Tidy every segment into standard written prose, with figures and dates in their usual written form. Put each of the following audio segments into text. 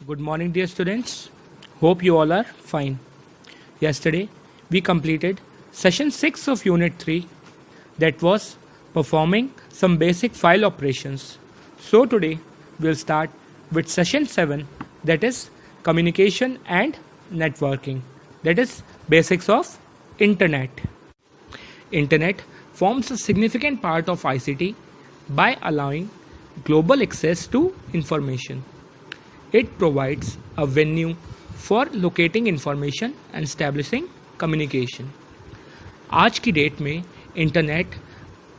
Good morning, dear students. Hope you all are fine. Yesterday, we completed session 6 of Unit 3, that was performing some basic file operations. So, today, we'll start with session 7, that is communication and networking, that is basics of Internet. Internet forms a significant part of ICT by allowing global access to information. It provides a venue for locating information and establishing communication. आज की date में internet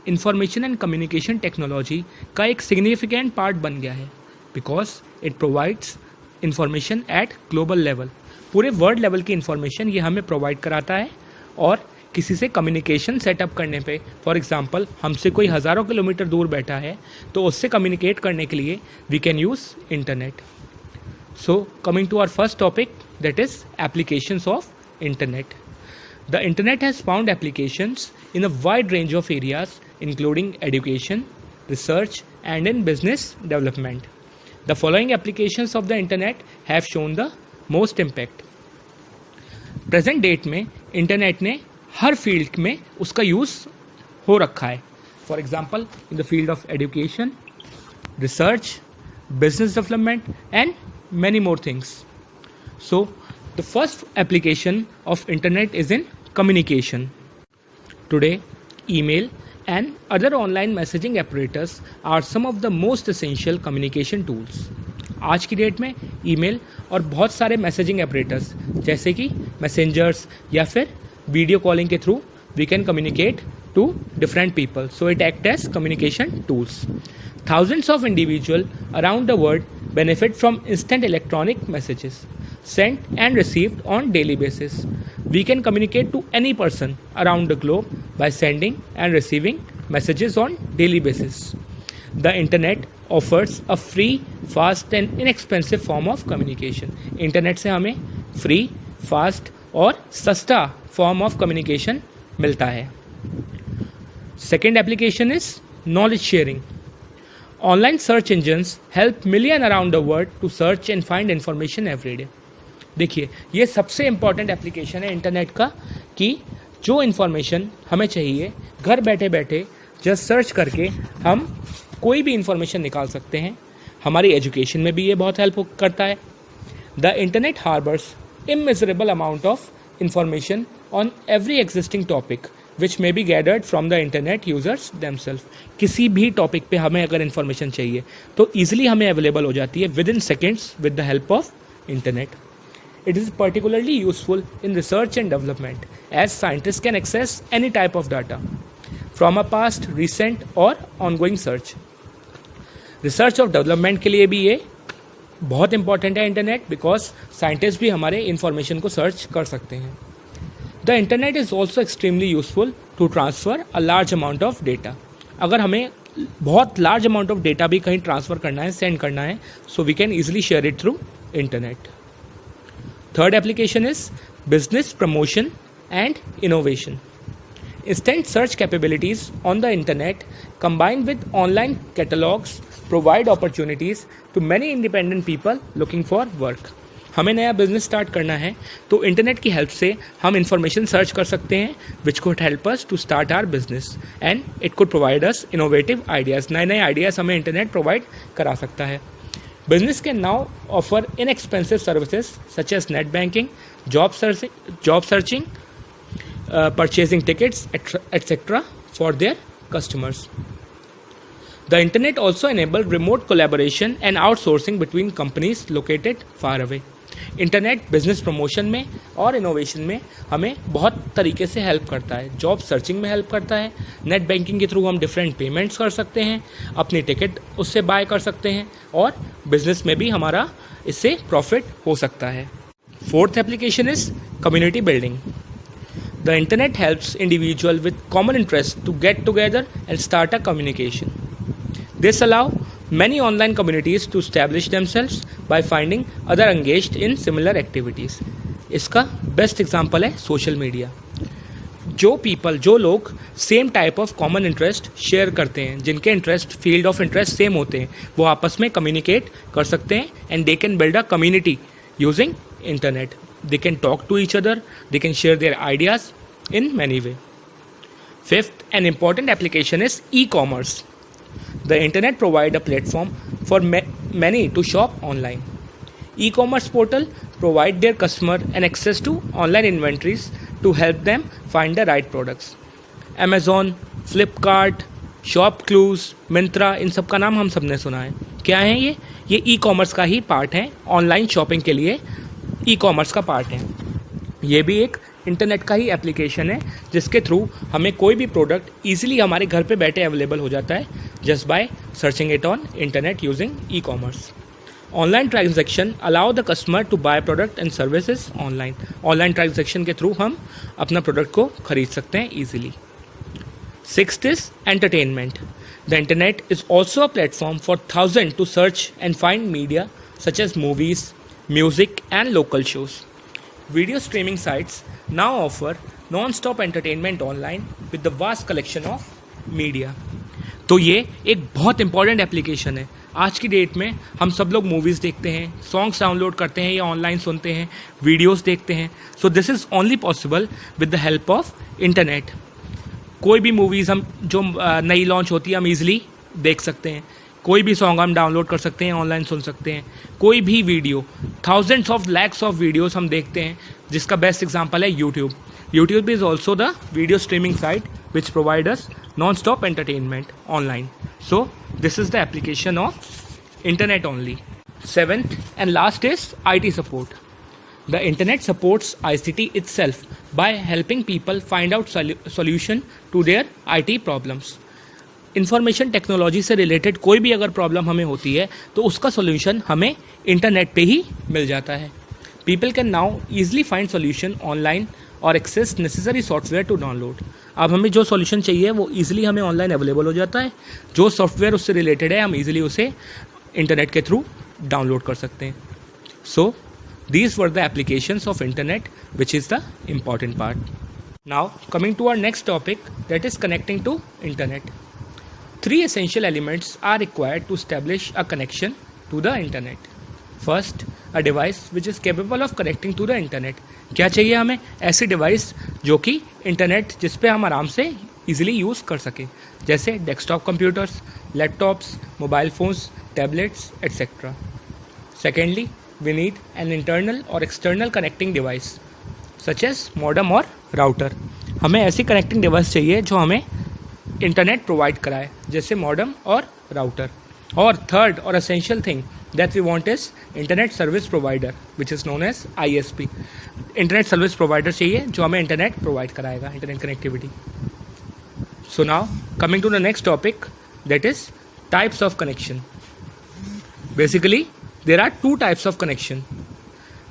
information and communication technology का एक significant part बन गया है because it provides information at global level. पूरे world level की इंफॉर्मेशन ये हमें प्रोवाइड कराता है और किसी से कम्युनिकेशन सेटअप करने पे, फॉर एग्जांपल हमसे कोई हज़ारों किलोमीटर दूर बैठा है तो उससे कम्युनिकेट करने के लिए we can use internet. So, coming to our first topic, that is applications of Internet. The Internet has found applications in a wide range of areas including education, research and in business development. The following applications of the Internet have shown the most impact. Present date में Internet ने हर field में उसका use हो रखा है. For example, in the field of education, research, business development and many more things. So, the first application of Internet is in communication. Today, email and other online messaging apparatus are some of the most essential communication tools. आज की date में email और बहुत सारे messaging apparatus जैसे कि messengers या फिर वीडियो कॉलिंग के through we can communicate to different people. So, it acts as communication tools. Thousands of individuals around the world benefit from instant electronic messages sent and received on daily basis. We can communicate to any person around the globe by sending and receiving messages on daily basis. The Internet offers a free, fast and inexpensive form of communication. Internet से हमें free, fast और सस्ता form of communication मिलता है. Second application is knowledge sharing. Online search engines help millions around the world to search and find information every day. देखिए ये सबसे important application है इंटरनेट का कि जो इन्फॉर्मेशन हमें चाहिए घर बैठे बैठे जस्ट सर्च करके हम कोई भी इंफॉर्मेशन निकाल सकते हैं. हमारी एजुकेशन में भी ये बहुत हेल्प करता है. The internet harbours immeasurable amount of information on every existing topic which may be gathered from the internet users themselves. किसी भी टॉपिक पे हमें अगर इन्फॉर्मेशन चाहिए तो ईजिली हमें अवेलेबल हो जाती है with in seconds with the help of internet. It is particularly useful in research and development as scientists can access any type of data from a past, recent or ongoing search. Research of development के लिए भी ये बहुत important है internet because scientist भी हमारे information को search कर सकते हैं. The internet is also extremely useful to transfer a large amount of data. अगर हमें बहुत लार्ज अमाउंट ऑफ डेटा भी कहीं ट्रांसफ़र करना है, सेंड करना है, so we can easily share it through internet. Third application is business promotion and innovation. Instant search capabilities on the internet combined with online catalogs provide opportunities to many independent people looking for work. हमें नया business start करना है तो internet की help से हम information search कर सकते हैं which could help us to start our business and it could provide us innovative ideas. नए नए आइडियाज़ हमें इंटरनेट प्रोवाइड करा सकता है. Business can now offer inexpensive services such as net banking, job searching, purchasing tickets, etc. for their customers. The internet also enabled remote collaboration and outsourcing between companies located far away. Internet business promotion में और innovation में हमें बहुत तरीके से help करता है. Job searching में हेल्प करता है. नेट बैंकिंग के थ्रू हम डिफरेंट पेमेंट्स कर सकते हैं, अपनी टिकट उससे बाय कर सकते हैं और बिजनेस में भी हमारा इससे प्रॉफिट हो सकता है. Fourth application is community building. The internet helps individuals with common interests to get together and start a communication. This allows many online communities to establish themselves by finding other engaged in similar activities. इसका best example है social media. जो लोग same type of common interest share करते हैं, जिनके interest field of interest same होते हैं, वो आपस में कम्युनिकेट कर सकते हैं and they can build a community using internet. They can talk to each other, they can share their ideas in many ways. Fifth, an important application is e-commerce. The internet provides a platform for many to shop online. E-commerce portal provide their customer an access to online inventories to help them find the right products. Amazon, Flipkart, Shopcluse, Myntra, इन सब का नाम हम सब ने सुना है. क्या है ये ई-कॉमर्स का ही पार्ट है. ऑनलाइन शॉपिंग के लिए ई कॉमर्स का पार्ट है. ये भी एक इंटरनेट का ही एप्लीकेशन है जिसके थ्रू हमें कोई भी प्रोडक्ट ईजिली हमारे घर पे बैठे अवेलेबल हो जाता है just by searching it on internet using e commerce. Online transaction allow the customer to buy product and services online. Online transaction के थ्रू हम अपना प्रोडक्ट को खरीद सकते हैं easily. Sixth is entertainment. The internet is also a platform for thousand to search and find media such as movies, music and local shows. Video streaming sites now offer non-stop entertainment online with the vast collection of media. तो ये एक बहुत important application है. आज की date में हम सब लोग मूवीज़ देखते हैं, सॉन्ग्स डाउनलोड करते हैं या ऑनलाइन सुनते हैं, वीडियोस देखते हैं. So this is only possible with the help of internet. कोई भी मूवीज़ हम जो नई लॉन्च होती है हम ईजिली देख सकते हैं. कोई भी सॉन्ग हम डाउनलोड कर सकते हैं, ऑनलाइन सुन सकते हैं. कोई भी video, thousands of lakhs of videos हम देखते हैं, जिसका बेस्ट एग्जांपल है YouTube. YouTube is also the video streaming site which provide us non stop entertainment online. So this is the application of internet only. Seventh and last is IT support. The internet supports ICT itself by helping people find out solution to their IT problems. Information technology से related कोई भी अगर problem हमें होती है तो उसका solution हमें इंटरनेट पे ही मिल जाता है. People can now easily find solution online और access necessary software to download. अब हमें जो सोल्यूशन चाहिए वो ईजिली हमें ऑनलाइन अवेलेबल हो जाता है. जो सॉफ्टवेयर उससे रिलेटेड है हम ईजिली उसे इंटरनेट के थ्रू डाउनलोड कर सकते हैं. सो these were the applications of internet, which is the important part. Now coming to our next topic, that is connecting to internet. Three essential elements are required to establish a connection to the internet. First, a device which is capable of connecting to the internet. क्या चाहिए हमें? ऐसी device जो कि internet जिस पे हम आराम से इजीली यूज़ कर सकें, जैसे desktop computers, laptops, mobile phones, tablets etcetera. Secondly, we need an internal or external connecting device such as modem और router. हमें ऐसी कनेक्टिंग डिवाइस चाहिए जो हमें इंटरनेट प्रोवाइड कराए, जैसे मॉडेम और राउटर. और थर्ड और essential thing that we want is internet service provider which is known as ISP. Internet service provider चाहिए जो हमें इंटरनेट प्रोवाइड कराएगा, internet connectivity. So now coming to the next topic, that is types of connection. Basically there are two types of connection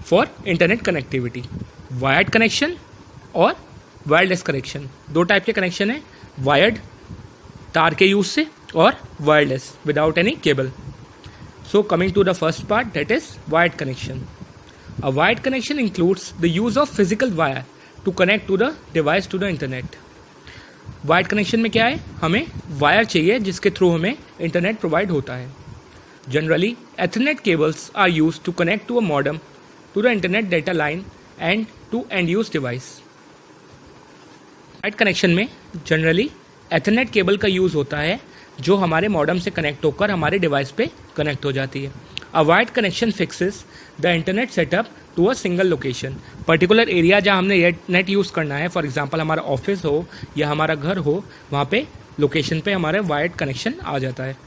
for internet connectivity: wired connection और wireless connection. दो type के connection है, wired तार के use से और wireless without any cable. So coming to the first part, that is wired connection. A wired connection includes the use of physical wire to connect to the device to the internet. Wired connection में क्या है, हमें wire चाहिए जिसके through हमें internet provide होता है. Generally, Ethernet cables are used to connect to a modem, to the internet data line and to end-use device. Wired connection में जनरली एथरनेट केबल का यूज़ होता है जो हमारे मॉडेम से कनेक्ट होकर हमारे डिवाइस पे कनेक्ट हो जाती है. A wired connection fixes the internet setup to a single location. Particular area जहाँ हमने नेट यूज़ करना है, फॉर एग्जांपल हमारा ऑफिस हो या हमारा घर हो, वहाँ पे लोकेशन पे हमारे वायर्ड कनेक्शन आ जाता है.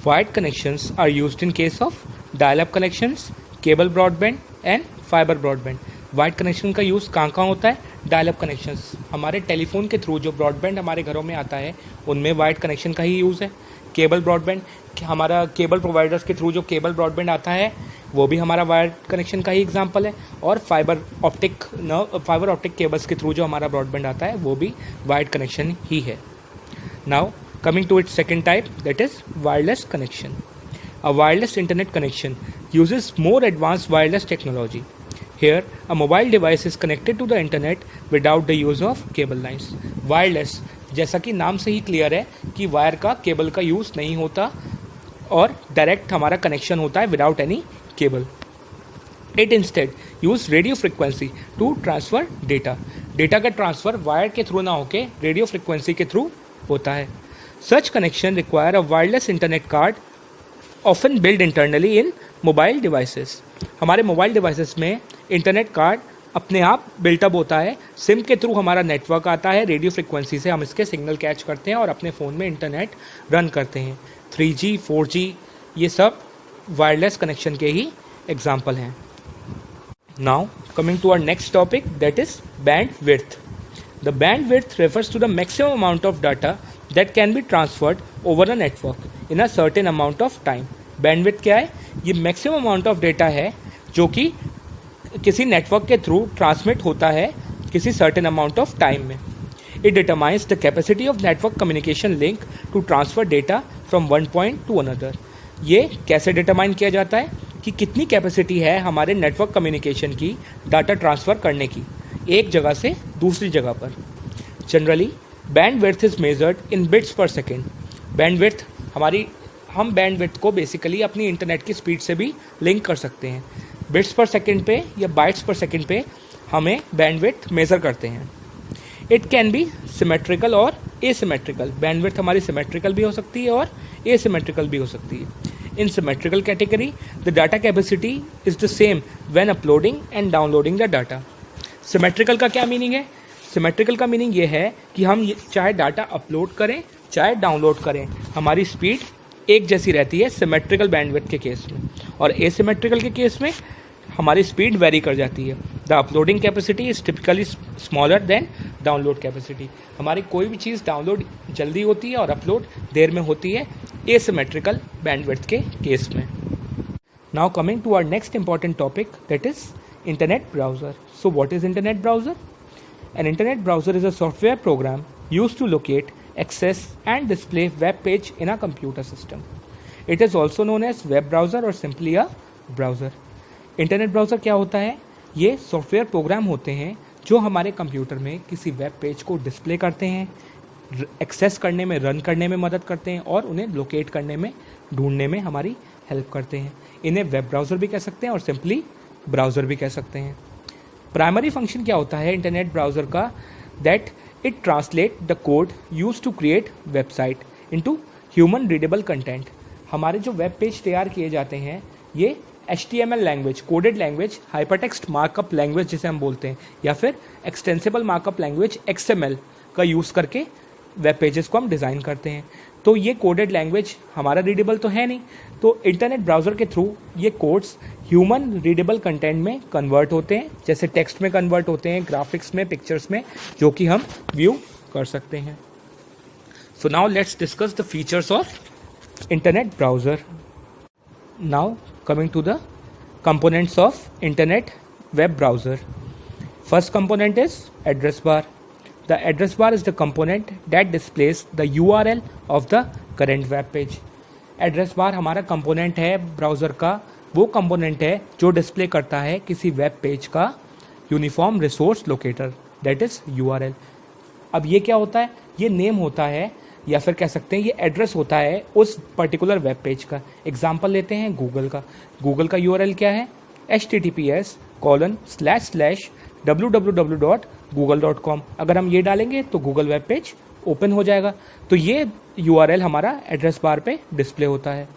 Wired connections are used in case of dial-up connections, cable broadband and fiber broadband. Wired connection का यूज़ कहाँ कहाँ होता है? डायल-अप कनेक्शंस, हमारे टेलीफोन के थ्रू जो ब्रॉडबैंड हमारे घरों में आता है उनमें वायर्ड कनेक्शन का ही यूज़ है. केबल ब्रॉडबैंड, हमारा केबल प्रोवाइडर्स के थ्रू जो केबल ब्रॉडबैंड आता है वो भी हमारा वायर्ड कनेक्शन का ही एग्जांपल है. और फाइबर ऑप्टिक केबल्स के थ्रू जो हमारा ब्रॉडबैंड आता है वो भी वायर्ड कनेक्शन ही है. Now coming to its second type, that is wireless connection. A wireless internet connection uses more advanced wireless technology. Here, a mobile device is connected to the internet without the use of cable lines. Wireless, जैसा कि नाम से ही clear है कि wire का cable का use नहीं होता और डायरेक्ट हमारा कनेक्शन होता है without any cable. It instead use radio frequency to transfer data. Data का ट्रांसफ़र वायर के थ्रू ना होके रेडियो फ्रिक्वेंसी के थ्रू होता है. Such connection require a wireless internet card often built internally in mobile devices. हमारे mobile devices में internet card अपने आप बिल्टअप होता है. सिम के थ्रू हमारा नेटवर्क आता है, रेडियो फ्रिक्वेंसी से हम इसके सिग्नल कैच करते हैं और अपने फ़ोन में इंटरनेट रन करते हैं. 3G 4G ये सब वायरलेस कनेक्शन के ही एग्जाम्पल हैं. Now coming to our next topic, that is bandwidth. The bandwidth refers to the maximum amount of data that can be transferred over a network in a certain amount of time. Bandwidth क्या है? ये maximum amount of data है जो कि किसी network के through transmit होता है किसी certain amount of time में. It determines the capacity of network communication link to transfer data from one point to another. ये कैसे डिटरमाइन किया जाता है कि कितनी कैपेसिटी है हमारे नेटवर्क कम्युनिकेशन की डाटा ट्रांसफ़र करने की एक जगह से दूसरी जगह पर. Generally bandwidth is measured in bits पर सेकेंड. बैंडविड्थ हम बैंडविड्थ को बेसिकली अपनी इंटरनेट की स्पीड से भी लिंक कर सकते हैं. बिट्स पर सेकेंड पे या बाइट्स पर सेकेंड पे हमें बैंडविड्थ मेज़र करते हैं. इट कैन बी सिमेट्रिकल और एसिमेट्रिकल. बैंडविड्थ हमारी सिमेट्रिकल भी हो सकती है और एसिमेट्रिकल भी हो सकती है. In symmetrical category, the data capacity is the same when uploading and downloading the data. Symmetrical का क्या मीनिंग है? Symmetrical का मीनिंग ये है कि हम चाहे डाटा अपलोड करें चाहे डाउनलोड करें हमारी स्पीड एक जैसी रहती है सिमेट्रिकल बैंडविड्थ के केस में. और एसिमेट्रिकल के केस में हमारी स्पीड वेरी कर जाती है. The uploading capacity is typically smaller than download capacity. हमारी कोई भी चीज़ डाउनलोड जल्दी होती है और अपलोड देर में होती है एसिमेट्रिकल बैंडविड्थ के केस में. Now coming to our next important topic, that is internet browser. So what is internet browser? An internet browser is a software program used to locate, access and display web page in a computer system. It is also known as web browser or simply a browser. Internet browser क्या होता है? ये software program होते हैं जो हमारे computer में किसी वेब पेज को डिस्प्ले करते हैं, एक्सेस करने में, रन करने में मदद करते हैं और उन्हें लोकेट करने में, ढूंढने में हमारी हेल्प करते हैं. इन्हें वेब ब्राउज़र भी कह सकते हैं और सिंपली ब्राउज़र भी कह सकते हैं. प्राइमरी फंक्शन क्या होता है इंटरनेट ब्राउज़र का? That it translate the code use to create website into human readable content. हमारे जो वेब पेज तैयार किए जाते हैं ये HTML language, coded language, hypertext markup language जिसे हम बोलते हैं, या फिर एक्सटेंसिबल मार्कअप लैंग्वेज XML का यूज़ करके वेब पेजेस को हम डिज़ाइन करते हैं. तो ये कोडेड लैंग्वेज हमारा रीडेबल तो है नहीं, तो इंटरनेट ब्राउज़र के थ्रू ये कोड्स ह्यूमन रीडेबल कंटेंट में कन्वर्ट होते हैं, जैसे टेक्स्ट में कन्वर्ट होते हैं, ग्राफिक्स में, पिक्चर्स में, जो कि हम व्यू कर सकते हैं. So now let's discuss the features of internet browser. Now coming to the components of internet web browser. First component is address bar. The address bar is the component that displays the URL of the current web page. Address bar हमारा component है browser का, वो component है जो display करता है किसी web page का uniform resource locator, that is URL. अब ये क्या होता है? ये नेम होता है या फिर कह सकते हैं ये एड्रेस होता है उस पर्टिकुलर वेब पेज का. एग्जाम्पल लेते हैं गूगल का. गूगल का URL क्या है? https://www.google.com. अगर हम ये डालेंगे तो गूगल वेब पेज ओपन हो जाएगा. तो ये URL हमारा एड्रेस बार पे डिस्प्ले होता है.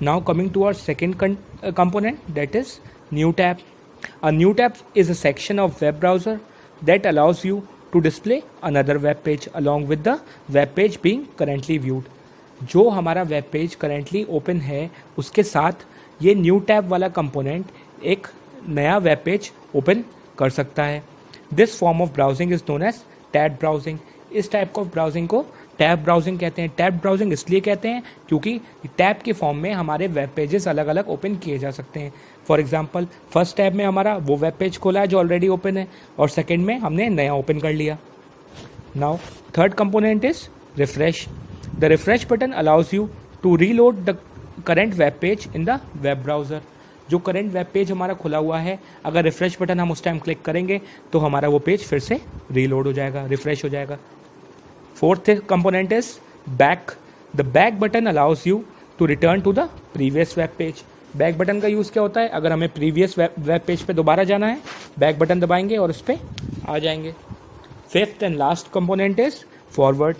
Now coming to our second component, that is new tab. A new tab is a section of web browser that allows you to display another web page along with the web page being currently viewed. जो हमारा web page currently open है उसके साथ ये new tab वाला component एक नया web page open कर सकता है. This form of browsing is known as tab browsing. इस टाइप ऑफ ब्राउजिंग को टैब ब्राउजिंग कहते हैं. टैब ब्राउजिंग इसलिए कहते हैं क्योंकि टैब के फॉर्म में हमारे वेब पेजेस अलग अलग ओपन किए जा सकते हैं. फॉर एग्जाम्पल फर्स्ट टैब में हमारा वो वेब पेज खोला है जो ऑलरेडी ओपन है और सेकेंड में हमने नया ओपन कर लिया. Now third component is refresh. The refresh button allows you to reload the current web page in the web browser. जो करंट वेब पेज हमारा खुला हुआ है, अगर रिफ्रेश बटन हम उस टाइम क्लिक करेंगे तो हमारा वो पेज फिर से रीलोड हो जाएगा, रिफ्रेश हो जाएगा। Fourth component is back. The back button allows you to return to the previous web page. Back button का यूज़ क्या होता है, अगर हमें प्रीवियस वेब पेज पे दोबारा जाना है, बैक बटन दबाएंगे और उस पर आ जाएंगे। Fifth and last component is forward.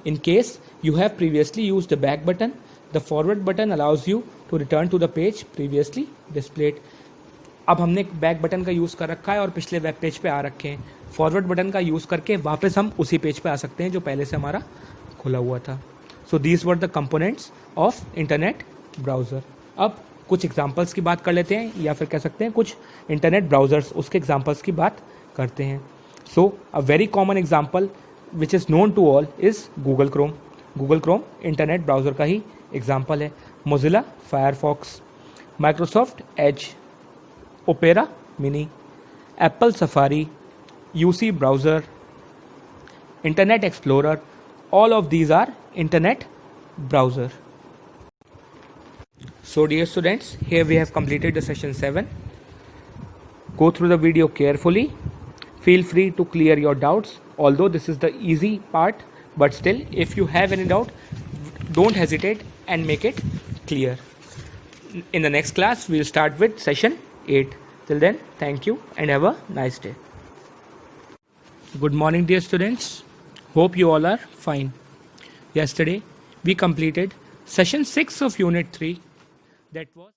In case you have previously used the back button, the forward button allows you to return to the page previously displayed. अब हमने बैक बटन का use कर रखा है और पिछले वेब पेज पे आ रखे हैं, फॉरवर्ड बटन का यूज़ करके वापस हम उसी पेज पे आ सकते हैं जो पहले से हमारा खुला हुआ था। So these were the components of internet browser. अब कुछ एग्जांपल्स की बात कर लेते हैं, या फिर कह सकते हैं कुछ इंटरनेट ब्राउज़र्स, उसके एग्जांपल्स की बात करते हैं। So a very common example which is known to all is Google Chrome. Google Chrome internet browser का ही एग्जाम्पल है। Mozilla Firefox, Microsoft Edge, Opera Mini, Apple Safari, UC Browser, Internet Explorer, all of these are internet browser. So dear students, here we have completed the session 7. Go through the video carefully. Feel free to clear your doubts, although this is the easy part, but still if you have any doubt, don't hesitate and make it clear. In the next class we'll start with session 8. Till then, thank you and have a nice day. Good morning dear students, hope you all are fine. Yesterday we completed session 6 of unit 3, that was